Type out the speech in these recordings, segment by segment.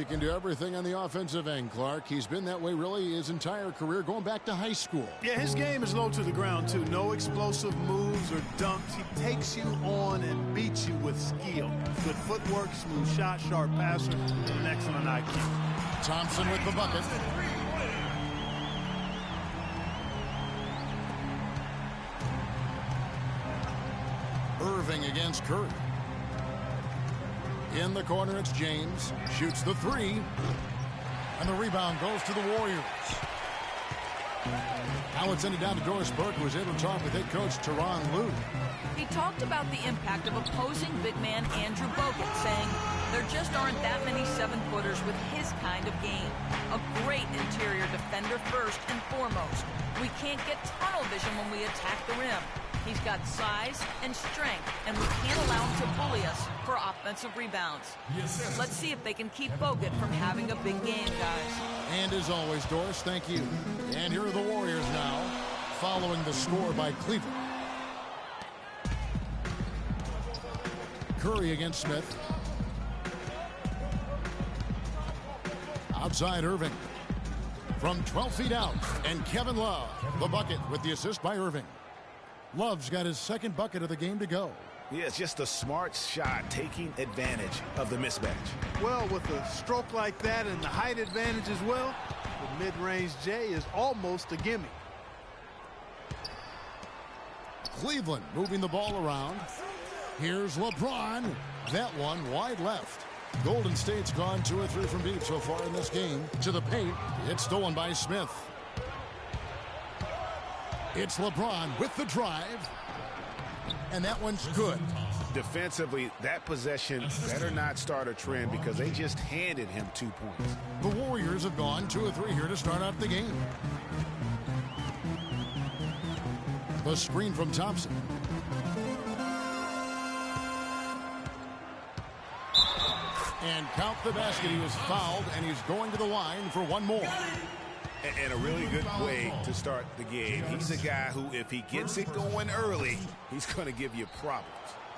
He can do everything on the offensive end, Clark. He's been that way really his entire career, going back to high school. Yeah, his game is low to the ground, too. No explosive moves or dunks. He takes you on and beats you with skill. Good footwork, smooth shot, sharp passer, and an excellent IQ. Thompson with the bucket. Irving against Curry. In the corner, it's James. Shoots the three. And the rebound goes to the Warriors. Now it's ended down to Doris Burke, who was able to talk with head coach Tyronn Lue. He talked about the impact of opposing big man Andrew Bogut, saying there just aren't that many 7-footers with his kind of game. A great interior defender first and foremost. We can't get tunnel vision when we attack the rim. He's got size and strength, and we can't allow him to bully us for offensive rebounds. Let's see if they can keep Bogut from having a big game, guys. And as always, Doris, thank you. And here are the Warriors now, following the score by Cleveland. Curry against Smith. Outside Irving. From 12 feet out, and Kevin Love, the bucket with the assist by Irving. Love's got his second bucket of the game to go. Yeah, it's just a smart shot, taking advantage of the mismatch. Well, with a stroke like that and the height advantage as well, the mid-range J is almost a gimme. Cleveland moving the ball around. Here's LeBron. That one wide left. Golden State's gone 2 or 3 from deep so far in this game. To the paint. It's stolen by Smith. It's LeBron with the drive. And that one's good. Defensively, that possession better not start a trend because they just handed him 2 points. The Warriors have gone 2 or 3 here to start out the game. The screen from Thompson. And count the basket. He was fouled, and he's going to the line for one more. And a really good way to start the game. He's a guy who, if he gets it going early, he's going to give you problems.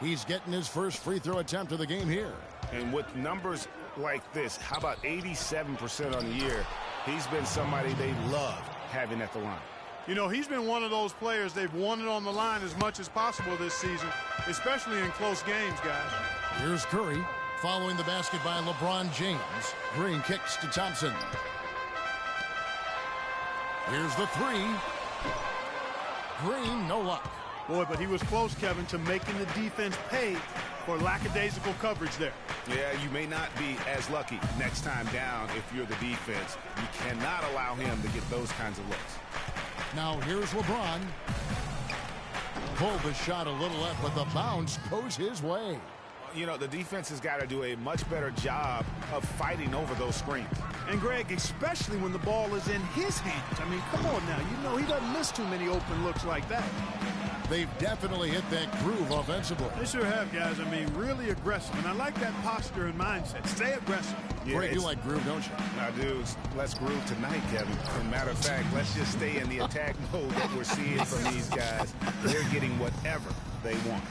He's getting his first free throw attempt of the game here. And with numbers like this, how about 87% on the year? He's been somebody they love having at the line. You know, he's been one of those players they've wanted on the line as much as possible this season, especially in close games, guys. Here's Curry following the basket by LeBron James. Green kicks to Thompson. Here's the three. Green, no luck. Boy, but he was close, Kevin, to making the defense pay for lackadaisical coverage there. Yeah, you may not be as lucky next time down if you're the defense. You cannot allow him to get those kinds of looks. Now here's LeBron. Pulled the shot a little left, but the bounce goes his way. You know, the defense has got to do a much better job of fighting over those screens. And, Greg, especially when the ball is in his hands. I mean, come on now. You know he doesn't miss too many open looks like that. They've definitely hit that groove offensively. They sure have, guys. I mean, really aggressive. And I like that posture and mindset. Stay aggressive. Yeah, Greg, you like groove, don't you? Now, dudes, let's groove tonight, Kevin. As a matter of fact, let's just stay in the attack mode that we're seeing from these guys. They're getting whatever they want.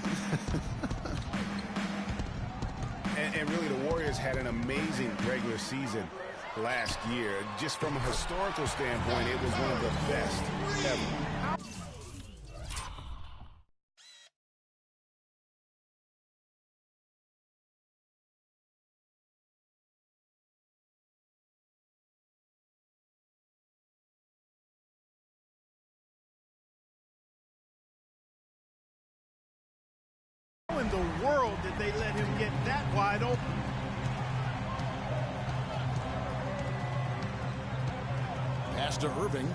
And really, the Warriors had an amazing regular season last year. Just from a historical standpoint, it was one of the best ever. How in the world did they let him get that wide open? Pass to Irving.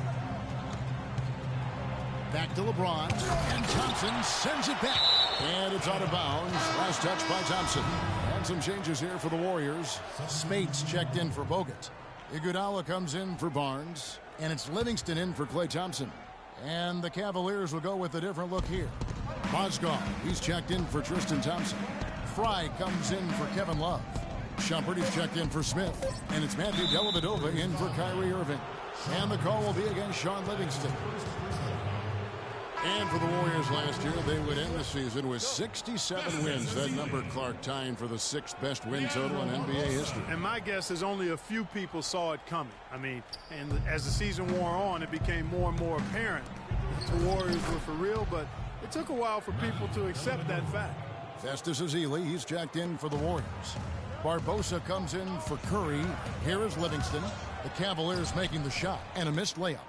Back to LeBron. And Thompson sends it back. And it's out of bounds. Last touch by Thompson. And some changes here for the Warriors. Spates checked in for Bogut. Iguodala comes in for Barnes. And it's Livingston in for Klay Thompson. And the Cavaliers will go with a different look here. Mozgov, he's checked in for Tristan Thompson. Fry comes in for Kevin Love. Shumpert, he's checked in for Smith. And it's Matthew Dellavedova in for Kyrie Irving. And the call will be against Shaun Livingston. And for the Warriors last year, they would end the season with 67 wins. That number, Clark, tying for the 6th best win total in NBA history. And my guess is only a few people saw it coming. I mean, and as the season wore on, it became more and more apparent that the Warriors were for real, but it took a while for people to accept that fact. Festus Ezeli, he's checked in for the Warriors. Barbosa comes in for Curry. Here is Livingston. The Cavaliers making the shot and a missed layup.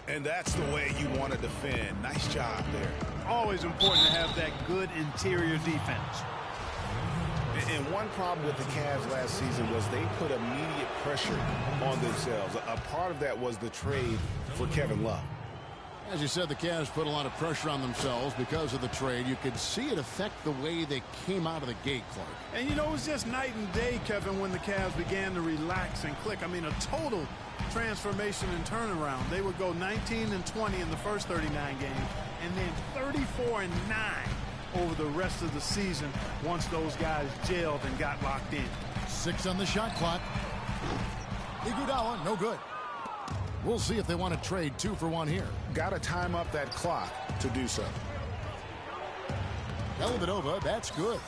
And that's the way you want to defend. Nice job there. Always important to have that good interior defense. And one problem with the Cavs last season was they put immediate pressure on themselves. A part of that was the trade for Kevin Love. As you said, the Cavs put a lot of pressure on themselves because of the trade. You could see it affect the way they came out of the gate, Clark. And, you know, it was just night and day, Kevin, when the Cavs began to relax and click. I mean, a total transformation and turnaround. They would go 19-20 in the first 39 games and then 34-9 over the rest of the season once those guys gelled and got locked in. 6 on the shot clock. Iguodala, no good. We'll see if they want to trade 2 for 1 here. Got to time up that clock to do so. Dellavedova, that's good.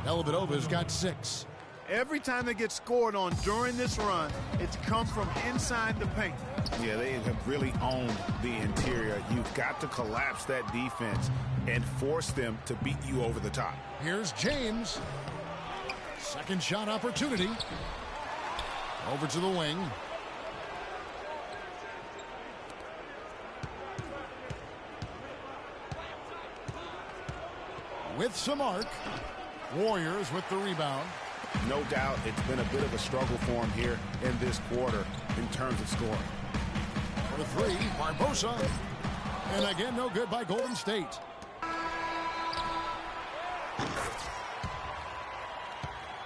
Dellavedova's got 6. Every time they get scored on during this run, it's come from inside the paint. Yeah, they have really owned the interior. You've got to collapse that defense and force them to beat you over the top. Here's James. Second shot opportunity. Over to the wing. With some arc. Warriors with the rebound. No doubt it's been a bit of a struggle for him here in this quarter in terms of scoring. For the 3, Barbosa. And again, no good by Golden State.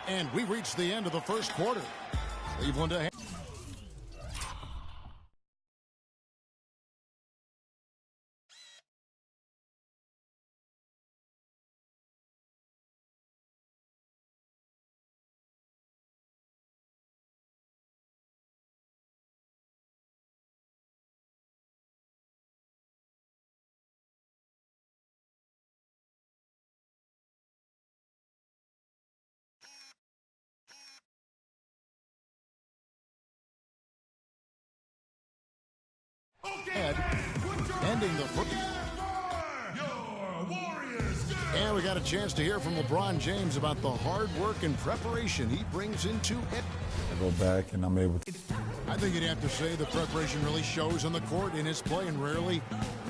And we reach the end of the first quarter. Cleveland ahead. Ending the first. And we got a chance to hear from LeBron James about the hard work and preparation he brings into it. I go back and I'm able to. I think you'd have to say the preparation really shows on the court in his play, and rarely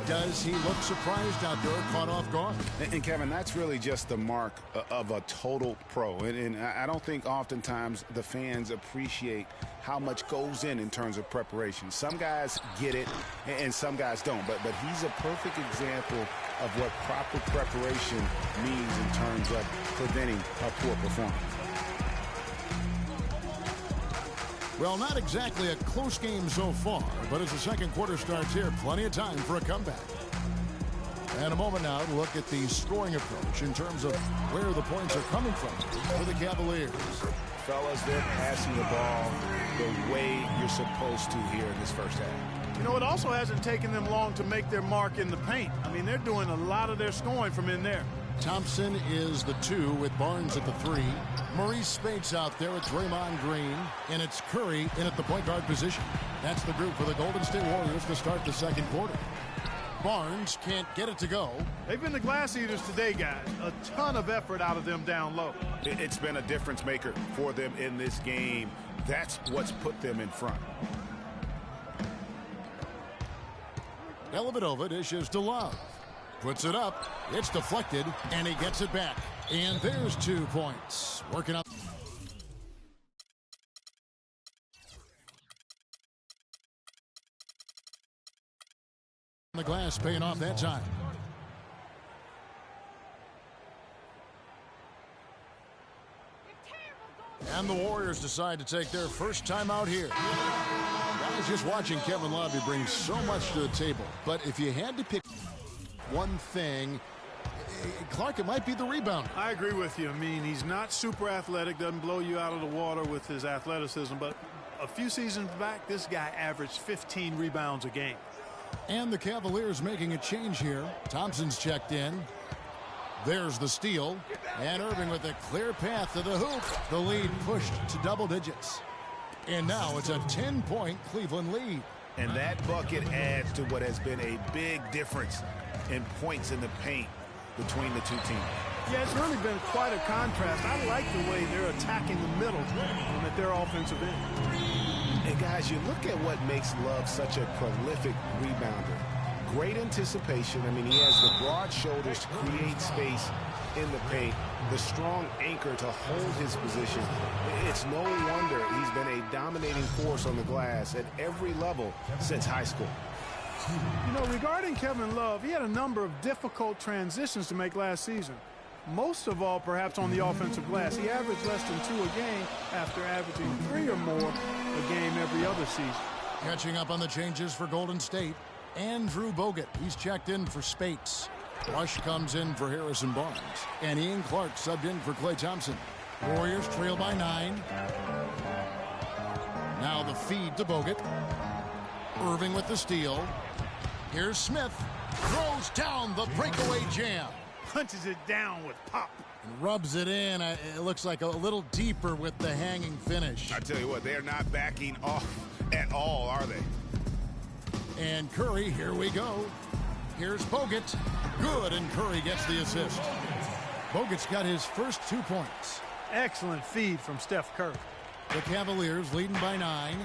does he look surprised out there, caught off guard. And Kevin, that's really just the mark of a total pro. And I don't think oftentimes the fans appreciate how much goes in terms of preparation. Some guys get it and some guys don't. But he's a perfect example of what proper preparation means in terms of preventing a poor performance. Well, not exactly a close game so far, but as the second quarter starts here, plenty of time for a comeback. And a moment now to look at the scoring approach in terms of where the points are coming from for the Cavaliers. Fellas, they're passing the ball the way you're supposed to here in this first half. You know, it also hasn't taken them long to make their mark in the paint. I mean, they're doing a lot of their scoring from in there. Thompson is the 2 with Barnes at the 3. Maurice Speights out there with Draymond Green. And it's Curry in at the point guard position. That's the group for the Golden State Warriors to start the second quarter. Barnes can't get it to go. They've been the glass eaters today, guys. A ton of effort out of them down low. It's been a difference maker for them in this game. That's what's put them in front. Dellavedova dishes to Love. Puts it up. It's deflected, and he gets it back. And there's 2 points. Working up. The glass paying off that time. And the Warriors decide to take their first time out here. Guys, just watching Kevin Love, he brings so much to the table. But if you had to pick one thing, Clark, it might be the rebound. I agree with you. I mean, he's not super athletic, doesn't blow you out of the water with his athleticism, but a few seasons back, this guy averaged 15 rebounds a game. And the Cavaliers making a change here. Thompson's checked in. There's the steal. And Irving with a clear path to the hoop. The lead pushed to double digits. And now it's a 10-point Cleveland lead. And that bucket adds to what has been a big difference in points in the paint between the two teams. Yeah, it's really been quite a contrast. I like the way they're attacking the middle at their offensive end. And guys, you look at what makes Love such a prolific rebounder. Great anticipation. I mean, he has the broad shoulders to create space in the paint, the strong anchor to hold his position. It's no wonder he's been a dominating force on the glass at every level since high school. You know, regarding Kevin Love, he had a number of difficult transitions to make last season. Most of all, perhaps on the offensive glass. He averaged less than 2 a game after averaging 3 or more a game every other season. Catching up on the changes for Golden State. Andrew Bogut, he's checked in for Spates. Rush comes in for Harrison Barnes. And Ian Clark subbed in for Klay Thompson. Warriors trail by 9. Now the feed to Bogut. Irving with the steal. Here's Smith. Throws down the breakaway jam. Punches it down with pop. And rubs it in. It looks like a little deeper with the hanging finish. I tell you what, they're not backing off at all, are they? And Curry, here we go. Here's Bogut. Good, and Curry gets the assist. Bogut's got his first 2 points. Excellent feed from Steph Curry. The Cavaliers leading by 9.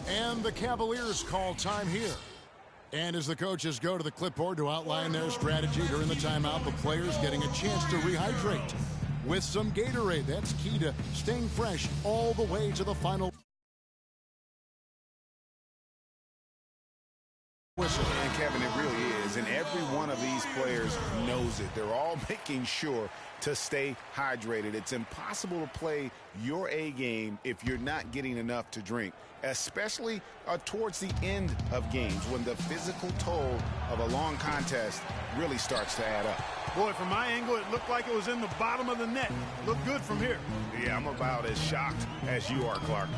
And the Cavaliers call time here. And as the coaches go to the clipboard to outline their strategy during the timeout, the players getting a chance to rehydrate with some Gatorade. That's key to staying fresh all the way to the final whistle. And Kevin, it really is. And every one of these players knows it. They're all making sure to stay hydrated. It's impossible to play your A game if you're not getting enough to drink, especially towards the end of games when the physical toll of a long contest really starts to add up. Boy, from my angle, it looked like it was in the bottom of the net. Looked good from here. Yeah, I'm about as shocked as you are, Clark.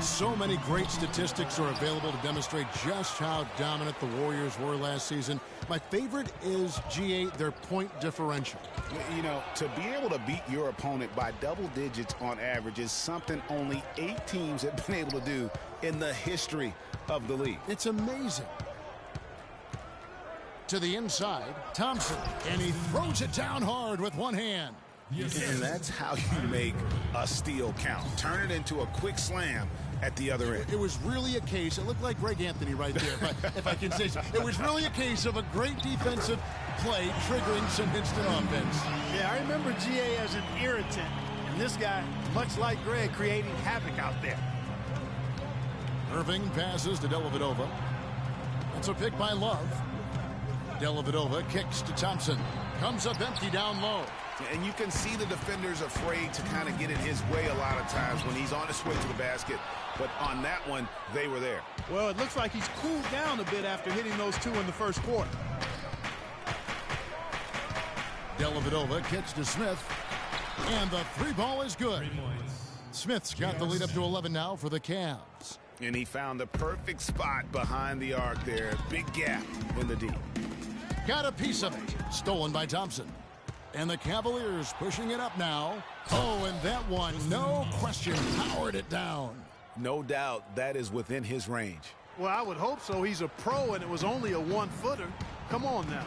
So many great statistics are available to demonstrate just how dominant the Warriors were last season. My favorite is, G8, their point differential. You know, to be able to beat your opponent by double digits on average is something only 8 teams have been able to do in the history of the league. It's amazing. To the inside, Thompson, and he throws it down hard with one hand. And that's how you make a steal count. Turn it into a quick slam at the other end. It was really a case, it looked like Greg Anthony right there, if I can say so. It was really a case of a great defensive play triggering some instant offense. Yeah, I remember GA as an irritant. And this guy, much like Greg, creating havoc out there. Irving passes to Dellavedova. That's a pick by Love. Dellavedova kicks to Thompson. Comes up empty down low. And you can see the defenders afraid to kind of get in his way a lot of times when he's on his way to the basket. But on that one, they were there. Well, it looks like he's cooled down a bit after hitting those 2 in the first quarter. Dellavedova kicks to Smith. And the 3 ball is good. Smith's got the lead up to 11 now for the Cavs. And he found the perfect spot behind the arc there. Big gap in the D. Got a piece of it. Stolen by Thompson. And the Cavaliers pushing it up now. Oh, and that one, no question, powered it down. No doubt that is within his range. Well, I would hope so. He's a pro, and it was only a 1-footer. Come on now.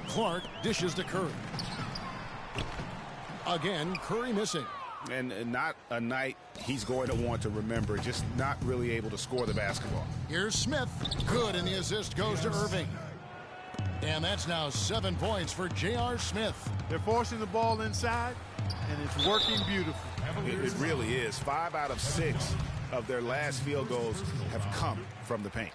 Clark dishes to Curry. Again, Curry missing. And not a night he's going to want to remember, just not really able to score the basketball. Here's Smith. Good, and the assist goes to Irving. And that's now 7 points for J.R. Smith. They're forcing the ball inside, and it's working beautifully. It really is. 5 out of 6 of their last field goals have come from the paint.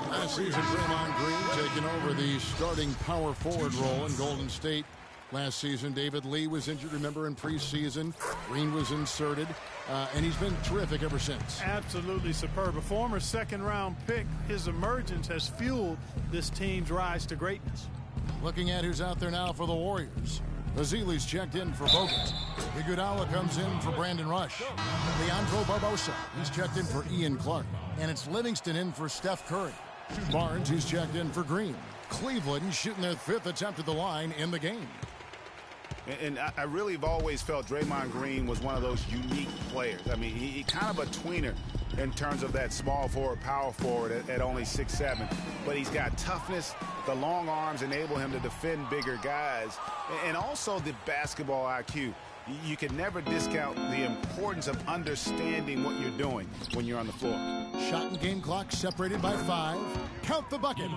Last season, Draymond Green taking over the starting power forward role in Golden State. Last season, David Lee was injured, remember, in preseason. Green was inserted, and he's been terrific ever since. Absolutely superb. A former second-round pick, his emergence has fueled this team's rise to greatness. Looking at who's out there now for the Warriors. Vasili's checked in for Bogut. Iguodala comes in for Brandon Rush. Leandro Barbosa, he's checked in for Ian Clark. And it's Livingston in for Steph Curry. Barnes, he's checked in for Green. Cleveland shooting their 5th attempt at the line in the game. And I really have always felt Draymond Green was one of those unique players. I mean, he kind of a tweener in terms of that small forward, power forward at only 6'7". But he's got toughness. The long arms enable him to defend bigger guys. And also the basketball IQ. You can never discount the importance of understanding what you're doing when you're on the floor. Shot and game clock separated by 5. Count the bucket.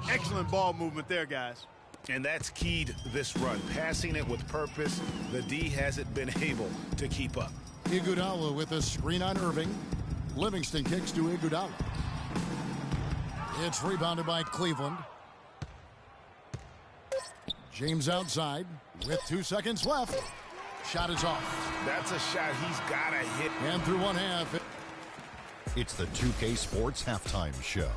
Excellent ball movement there, guys. And that's keyed this run. Passing it with purpose. The D hasn't been able to keep up. Iguodala with a screen on Irving. Livingston kicks to Iguodala. It's rebounded by Cleveland. James outside with 2 seconds left. Shot is off. That's a shot he's got to hit. And through one half. It's the 2K Sports Halftime Show.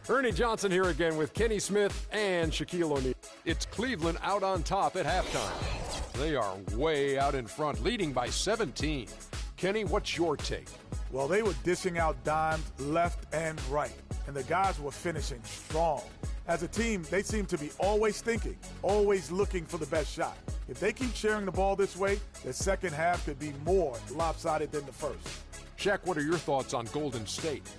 Ernie Johnson here again with Kenny Smith and Shaquille O'Neal. It's Cleveland out on top at halftime. They are way out in front, leading by 17. Kenny, what's your take? Well, they were dishing out dimes left and right, and the guys were finishing strong. As a team, they seem to be always thinking, always looking for the best shot. If they keep sharing the ball this way, the second half could be more lopsided than the first. Shaq, what are your thoughts on Golden State?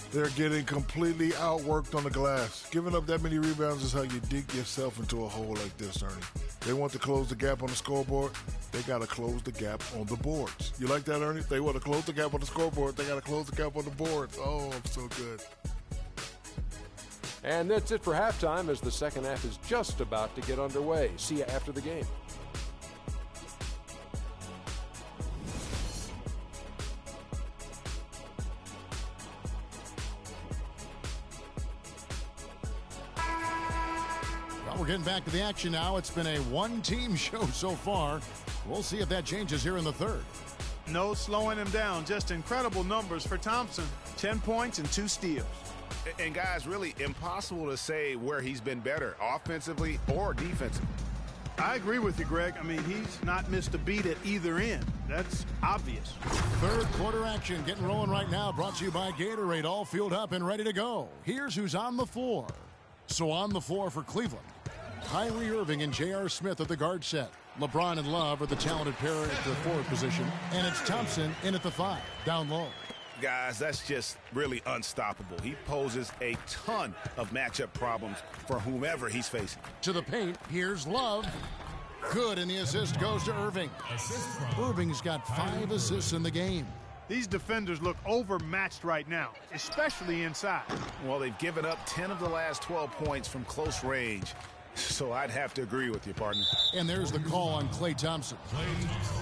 They're getting completely outworked on the glass. Giving up that many rebounds is how you dig yourself into a hole like this, Ernie. They want to close the gap on the scoreboard. They got to close the gap on the boards. You like that, Ernie? They want to close the gap on the scoreboard. They got to close the gap on the boards. Oh, I'm so good. And that's it for halftime as the second half is just about to get underway. See you after the game. Well, we're getting back to the action now. It's been a one-team show so far. We'll see if that changes here in the third. No slowing him down. Just incredible numbers for Thompson. 10 points and 2 steals. And guys, really impossible to say where he's been better, offensively or defensively. I agree with you, Greg. I mean, he's not missed a beat at either end. That's obvious. Third quarter action getting rolling right now. Brought to you by Gatorade. All fueled up and ready to go. Here's who's on the floor. So on the floor for Cleveland, Kyrie Irving and J.R. Smith at the guard set. LeBron and Love are the talented pair at the forward position. And it's Thompson in at the 5, down low. Guys, that's just really unstoppable. He poses a ton of matchup problems for whomever he's facing. To the paint, here's Love. Good, and the assist goes to Irving. Irving's got 5 assists in the game. These defenders look overmatched right now, especially inside. Well, they've given up 10 of the last 12 points from close range. So I'd have to agree with you, partner. And there's the call on Klay Thompson.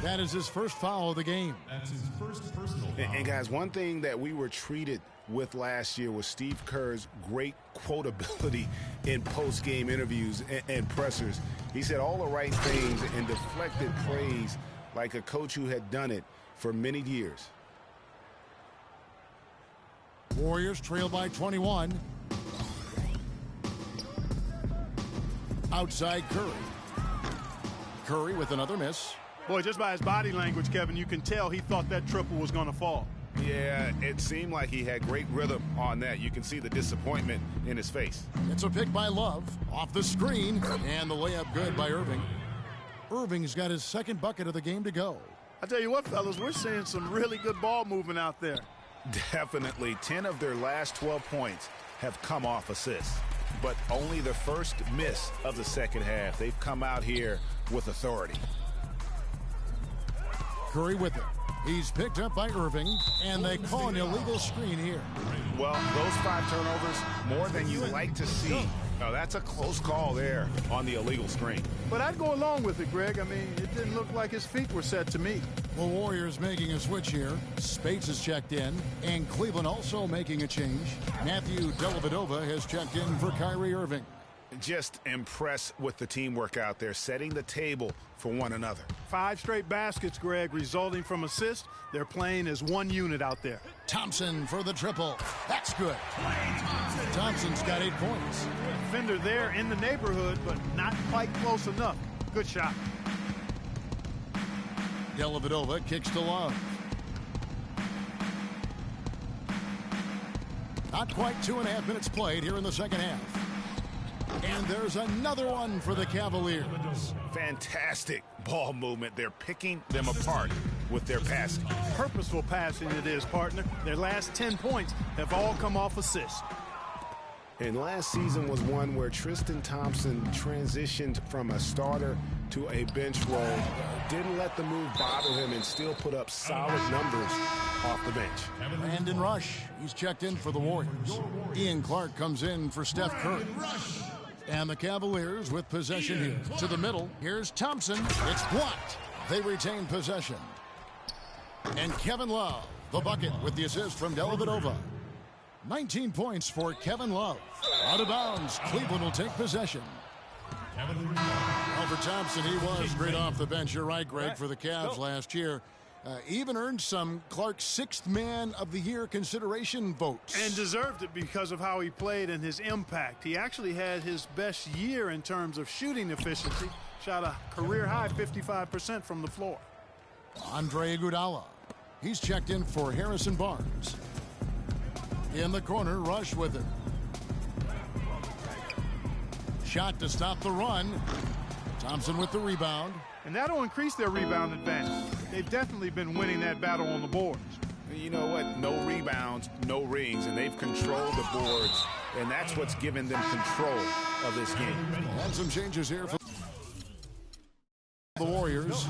That is his first foul of the game. That's his first personal foul. And guys, one thing that we were treated with last year was Steve Kerr's great quotability in post-game interviews and pressers. He said all the right things and deflected praise like a coach who had done it for many years. Warriors trail by 21. Outside Curry. Curry with another miss. Boy, just by his body language, Kevin, you can tell he thought that triple was going to fall. Yeah, it seemed like he had great rhythm on that. You can see the disappointment in his face. It's a pick by Love. Off the screen. And the layup good by Irving. Irving's got his second bucket of the game to go. I tell you what, fellas, we're seeing some really good ball movement out there. Definitely. 10 of their last 12 points have come off assists. But only the first miss of the second half. They've come out here with authority. Curry with it. He's picked up by Irving, and they call an illegal screen here. Well, those 5 turnovers, more than you like to see. Now, that's a close call there on the illegal screen. But I'd go along with it, Greg. I mean, it didn't look like his feet were set to me. The Warriors making a switch here. Spates is checked in, and Cleveland also making a change. Matthew Dellavedova has checked in for Kyrie Irving. Just impressed with the teamwork out there, setting the table for one another. 5 straight baskets, Greg, resulting from assists. They're playing as one unit out there. Thompson for the triple. That's good. Thompson's got 8 points. Defender there in the neighborhood, but not quite close enough. Good shot. Dellavedova kicks to Love. Not quite 2.5 minutes played here in the second half. And there's another one for the Cavaliers. Fantastic ball movement. They're picking them apart with their passing. Purposeful passing it is, partner. Their last 10 points have all come off assists. And last season was one where Tristan Thompson transitioned from a starter to a bench role. Didn't let the move bother him and still put up solid numbers off the bench. Brandon Rush, he's checked in for the Warriors. Ian Clark comes in for Steph Curry. And the Cavaliers with possession here. To the middle, here's Thompson. It's blocked. They retain possession. And Kevin Love, the bucket with the assist from Dellavedova. 19 points for Kevin Love. Out of bounds, Cleveland will take possession. Well, for Thompson, he was great off the bench. You're right, Greg, for the Cavs last year. Even earned some Clark's 6th Man of the Year consideration votes. And deserved it because of how he played and his impact. He actually had his best year in terms of shooting efficiency. Shot a career-high 55% from the floor. Andre Iguodala. He's checked in for Harrison Barnes. In the corner, Rush with it. Shot to stop the run. Thompson with the rebound. And that'll increase their rebound advantage. They've definitely been winning that battle on the boards. You know what? No rebounds, no rings, and they've controlled the boards, and that's what's given them control of this game. And some changes here for the Warriors.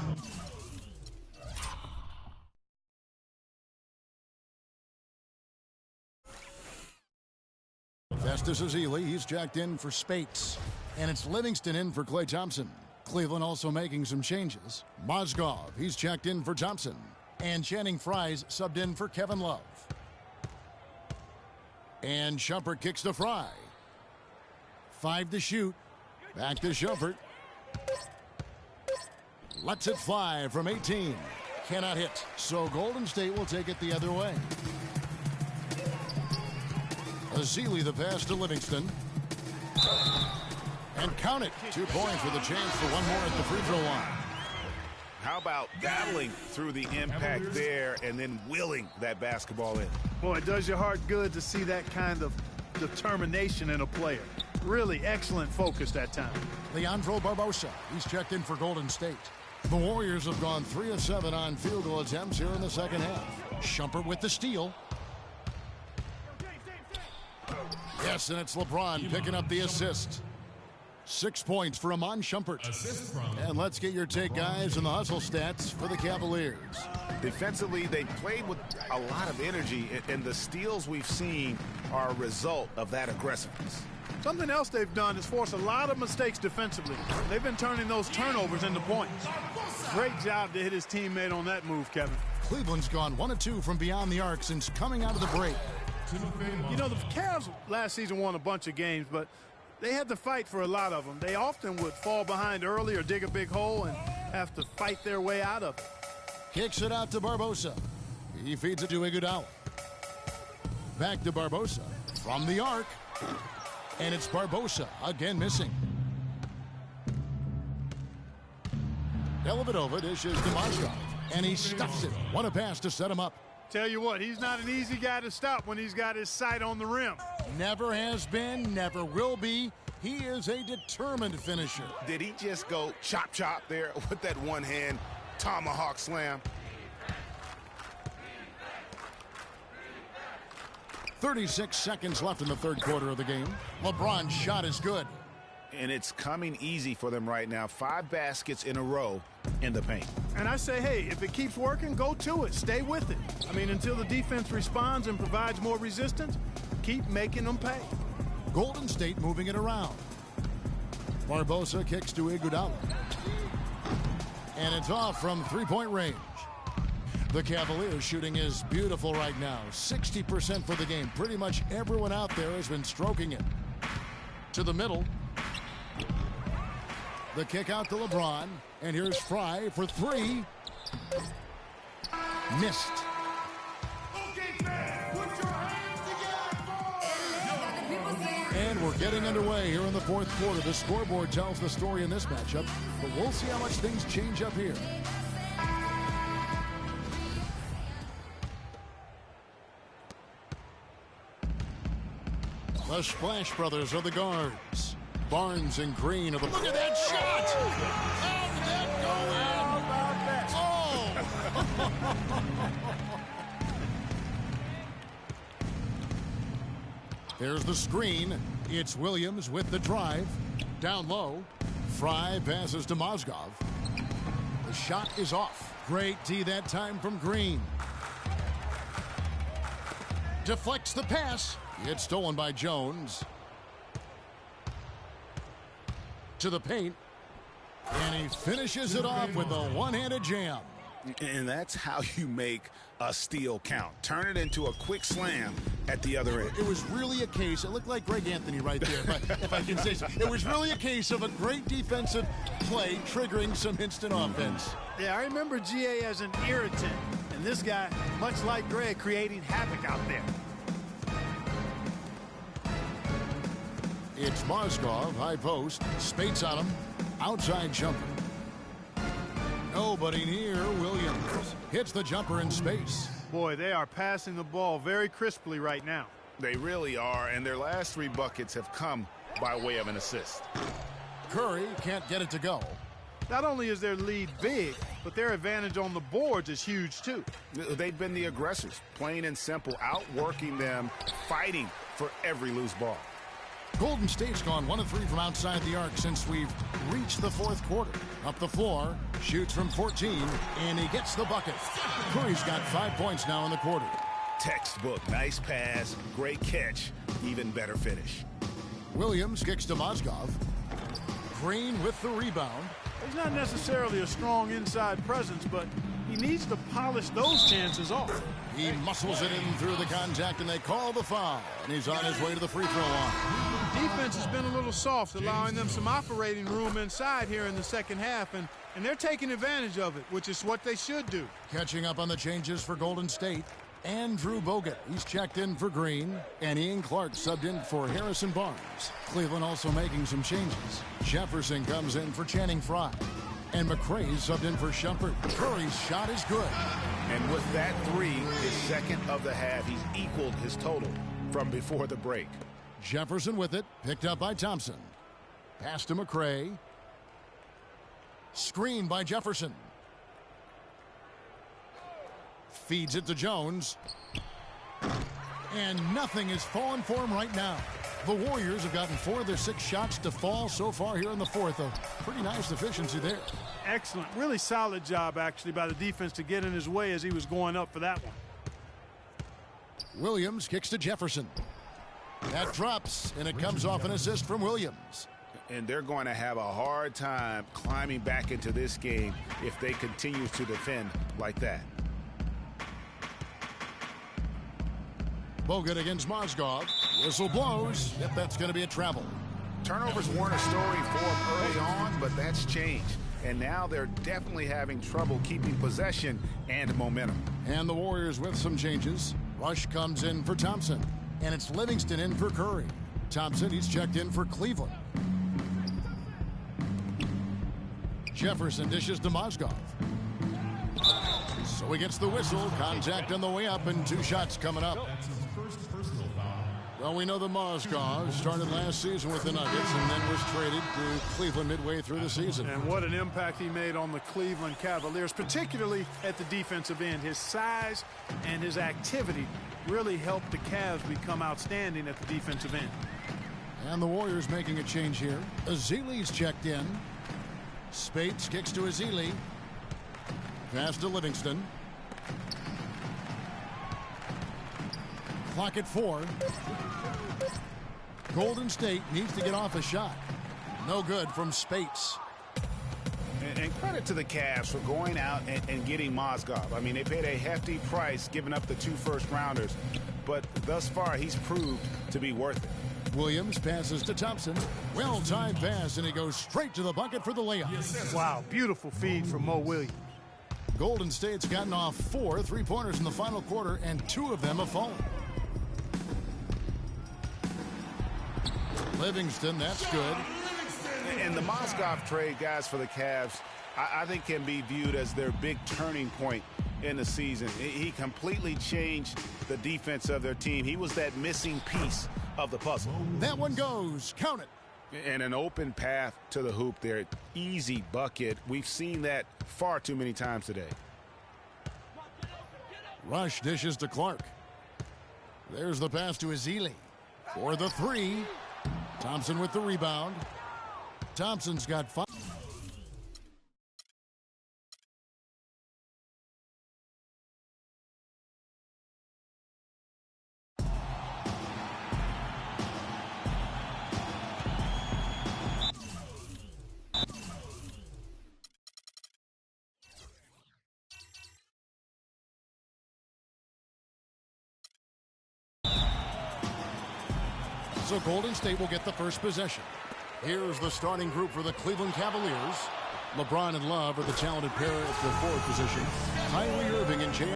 Festus Ezeli, he's checked in for Spates. And it's Livingston in for Klay Thompson. Cleveland also making some changes. Mozgov, he's checked in for Thompson. And Channing Frye's subbed in for Kevin Love. And Shumpert kicks to Frye. 5 to shoot. Back to Shumpert. Lets it fly from 18. Cannot hit. So Golden State will take it the other way. Ezeli the pass to Livingston. And count it. 2 points with a chance for one more at the free throw line. How about battling through the impact there and then willing that basketball in? Boy, it does your heart good to see that kind of determination in a player. Really excellent focus that time. Leandro Barbosa, he's checked in for Golden State. The Warriors have gone 3 of 7 on field goal attempts here in the second half. Shumpert with the steal. Yes, and it's LeBron picking up the assist. 6 points for Iman Shumpert. And let's get your take, guys, on the hustle stats for the Cavaliers. Defensively, they played with a lot of energy, and the steals we've seen are a result of that aggressiveness. Something else they've done is force a lot of mistakes defensively. They've been turning those turnovers into points. Great job to hit his teammate on that move, Kevin. Cleveland's gone 1 of 2 from beyond the arc since coming out of the break. You know, the Cavs last season won a bunch of games, but they had to fight for a lot of them. They often would fall behind early or dig a big hole and have to fight their way out of it. Kicks it out to Barbosa. He feeds it to Iguodala. Back to Barbosa from the arc. And it's Barbosa again missing. Dellavedova dishes to Mozgov. And he stuffs it. What a pass to set him up. Tell you what, he's not an easy guy to stop when he's got his sight on the rim. Never has been, never will be. He is a determined finisher. Did he just go chop chop there with that one hand tomahawk slam? 36 seconds left in the third quarter of the game. LeBron's shot is good. And it's coming easy for them right now. 5 baskets in a row in the paint. And I say, hey, if it keeps working, go to it. Stay with it. I mean, until the defense responds and provides more resistance, keep making them pay. Golden State moving it around. Barbosa kicks to Iguodala. And it's off from three-point range. The Cavaliers shooting is beautiful right now. 60% for the game. Pretty much everyone out there has been stroking it. To the middle. The kick out to LeBron. And here's Fry for three. Missed. And we're getting underway here in the fourth quarter. The scoreboard tells the story in this matchup, but we'll see how much things change up here. The Splash Brothers are the guards. Barnes and Green are the... Look at that shot! How did that go in? Oh! There's the screen. It's Williams with the drive. Down low. Fry passes to Mozgov. The shot is off. Great D that time from Green. Deflects the pass. It's stolen by Jones. To the paint. And he finishes it off with a one-handed jam. And that's how you make a steal count. Turn it into a quick slam at the other end. It was really a case, it looked like Greg Anthony right there, if I can say so. It was really a case of a great defensive play triggering some instant offense. Yeah, I remember GA as an irritant. And this guy, much like Greg, creating havoc out there. It's Mozgov, high post, Spates on him, outside jumper. Nobody near. Williams hits the jumper in space. Boy, they are passing the ball very crisply right now. They really are, and their last three buckets have come by way of an assist. Curry can't get it to go. Not only is their lead big, but their advantage on the boards is huge too. They've been the aggressors, plain and simple, outworking them, fighting for every loose ball. Golden State's gone 1 of 3 from outside the arc since we've reached the fourth quarter. Up the floor, shoots from 14, and he gets the bucket. Curry's got 5 points now in the quarter. Textbook, nice pass, great catch, even better finish. Williams kicks to Mozgov. Green with the rebound. He's not necessarily a strong inside presence, but he needs to polish those chances off. He muscles it in through the contact, and they call the foul. And he's on his way to the free throw line. Defense has been a little soft, allowing them some operating room inside here in the second half, and they're taking advantage of it, which is what they should do. Catching up on the changes for Golden State, Andrew Bogut. He's checked in for Green, and Ian Clark subbed in for Harrison Barnes. Cleveland also making some changes. Jefferson comes in for Channing Frye. And McRae subbed in for Shumpert. Curry's shot is good. And with that three, his second of the half, he's equaled his total from before the break. Jefferson with it, picked up by Thompson. Pass to McRae. Screen by Jefferson. Feeds it to Jones. And nothing is falling for him right now. The Warriors have gotten 4 of their 6 shots to fall so far here in the fourth. A pretty nice efficiency there. Excellent. Really solid job, actually, by the defense to get in his way as he was going up for that one. Williams kicks to Jefferson. That drops, and it comes off an assist from Williams. And they're going to have a hard time climbing back into this game if they continue to defend like that. Bogut against Mozgov. Whistle blows. Yep, that's going to be a travel. Turnovers weren't a story for them early on, but that's changed. And now they're definitely having trouble keeping possession and momentum. And the Warriors with some changes. Rush comes in for Thompson. And it's Livingston in for Curry. Thompson, he's checked in for Cleveland. Jefferson dishes to Mozgov. So he gets the whistle. Contact on the way up, and 2 shots coming up. Well, we know the Mozgov started last season with the Nuggets and then was traded to Cleveland midway through the season. And what an impact he made on the Cleveland Cavaliers, particularly at the defensive end. His size and his activity really helped the Cavs become outstanding at the defensive end. And the Warriors making a change here. Ezeli's checked in. Spates kicks to Ezeli. Pass to Livingston. Clock at 4. Golden State needs to get off a shot. No good from Spates. And credit to the Cavs for going out and getting Mozgov. I mean, they paid a hefty price giving up the 2 first-rounders. But thus far, he's proved to be worth it. Williams passes to Thompson. Well-timed pass, and he goes straight to the bucket for the layup. Wow, beautiful feed from Mo Williams. Golden State's gotten off 4 3-pointers in the final quarter, and 2 of them have fallen. Livingston, that's good. And the Mozgov trade, guys, for the Cavs, I think can be viewed as their big turning point in the season. He completely changed the defense of their team. He was that missing piece of the puzzle. That one goes. Count it. And an open path to the hoop there. Easy bucket. We've seen that far too many times today. Rush dishes to Clark. There's the pass to Ezeli for the 3. Thompson with the rebound. Thompson's got 5. So Golden State will get the first possession. Here's the starting group for the Cleveland Cavaliers. LeBron and Love are the talented pair at the forward position. Kyrie Irving and J.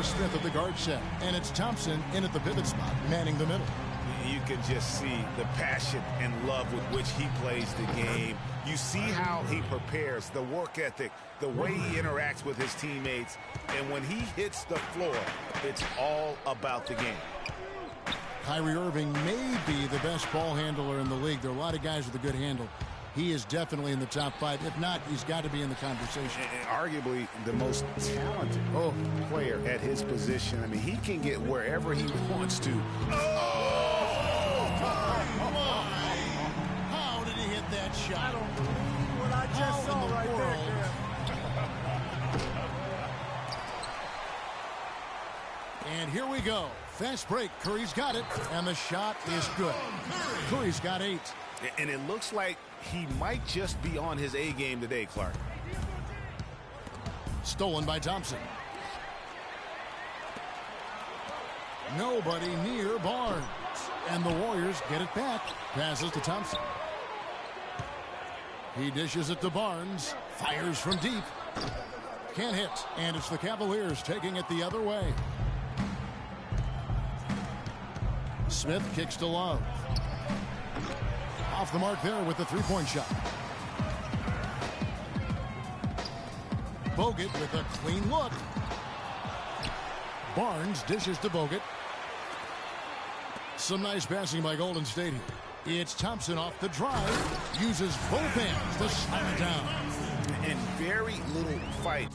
Smith at the guard set, and it's Thompson in at the pivot spot, manning the middle. You can just see the passion and love with which he plays the game. You see how he prepares, the work ethic, the way he interacts with his teammates, and when he hits the floor, it's all about the game. Kyrie Irving may be the best ball handler in the league. There are a lot of guys with a good handle. He is definitely in the top 5. If not, he's got to be in the conversation. And arguably the most talented player at his position. I mean, he can get wherever he wants to. Oh, come on. How did he hit that shot? I don't believe what I just saw right there. And here we go. Fast break. Curry's got it, and the shot is good. Curry's got 8. And it looks like he might just be on his A game today, Clark. Stolen by Thompson. Nobody near Barnes. And the Warriors get it back. Passes to Thompson. He dishes it to Barnes. Fires from deep. Can't hit. And it's the Cavaliers taking it the other way. Smith kicks to Love. Off the mark there with the 3-point shot. Bogut with a clean look. Barnes dishes to Bogut. Some nice passing by Golden State here. It's Thompson off the drive. Uses both hands to slam it down. And very little fight.